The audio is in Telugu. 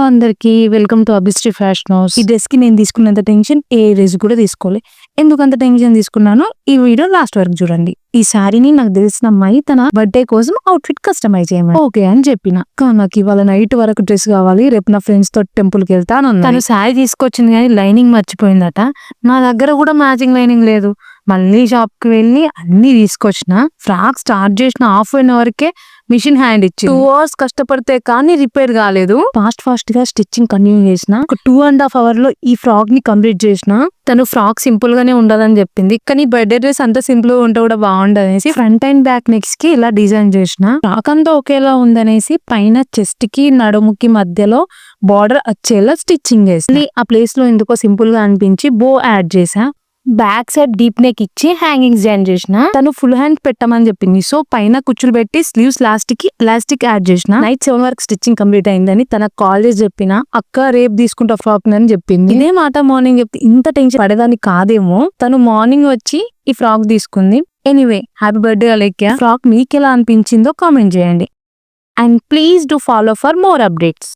అందరికి welcome to Abhishri fashion house. ఈ డ్రెస్ కి నేను తీసుకున్నంత టెన్షన్ ఏ డ్రెస్ కూడా తీసుకోలే. ఎందుకంత టెన్షన్ తీసుకున్నానో ఈ వీడియో లాస్ట్ వరకు చూడండి. ఈ శారీని నాకు తెలిసిన అమ్మాయి తన బర్త్డే కోసం అవుట్ఫిట్ కస్టమైజ్ చేయమని ఓకే అని చెప్పిన. కానీ నాకు ఇవాళ నైట్ వరకు డ్రెస్ కావాలి, రేపు నా ఫ్రెండ్స్ తో టెంపుల్ కి వెళ్తాను. తను శారీ తీసుకొచ్చింది కానీ లైనింగ్ మర్చిపోయిందట. నా దగ్గర కూడా మ్యాచింగ్ లైనింగ్ లేదు. మళ్ళీ షాప్ కి వెళ్ళి అన్ని తీసుకొచ్చిన. ఫ్రాక్ స్టార్ట్ చేసిన ½ కే మిషన్ హ్యాండ్ ఇచ్చి 2 hours కష్టపడితే కానీ రిపేర్ కాలేదు. ఫాస్ట్ గా స్టిచ్చింగ్ కంటిన్యూ చేసిన. ఒక 2.5 hours లో ఈ ఫ్రాక్ ని కంప్లీట్ చేసిన. తను ఫ్రాక్ సింపుల్ గానే ఉండాలని చెప్పింది, కానీ బర్త్డే డ్రెస్ అంత సింపుల్ గా ఉంటే కూడా బాగుండదనేసి ఫ్రంట్ అండ్ బ్యాక్ నెక్స్ కి ఇలా డిజైన్ చేసిన. ఫ్రాక్ అంతా ఒకేలా ఉందనేసి పైన చెస్ట్ కి నడుముకి మధ్యలో బార్డర్ వచ్చేలా స్టిచ్చింగ్ చేసి ఆ ప్లేస్ లో ఎందుకో సింపుల్ గా అనిపించి బో యాడ్ చేసా. బ్యాక్ సైడ్ డీప్ నెక్ ఇచ్చి హ్యాంగింగ్స్ జాయిన్ చేసిన. తను ఫుల్ హ్యాండ్ పెట్టమని చెప్పింది, సో పైన కుచ్చులు పెట్టి స్లీవ్స్ కి ఎలాస్టిక్ యాడ్ చేసిన. నైట్ 7 వరకు స్టిచ్చింగ్ కంప్లీట్ అయిందని తనకు కాల్ చేసి చెప్పిన. అక్క రేపు తీసుకుంటా ఫ్రాక్ అని చెప్పింది. ఇదే మాట మార్నింగ్ చెప్తే ఇంత టెన్షన్ పడేదాన్ని కాదేమో. తను మార్నింగ్ వచ్చి ఈ ఫ్రాక్ తీసుకుంది. Anyway happy birthday Alekhya. Frock మీకు ఎలా అనిపించిందో కామెంట్ చేయండి. And please do follow for more updates.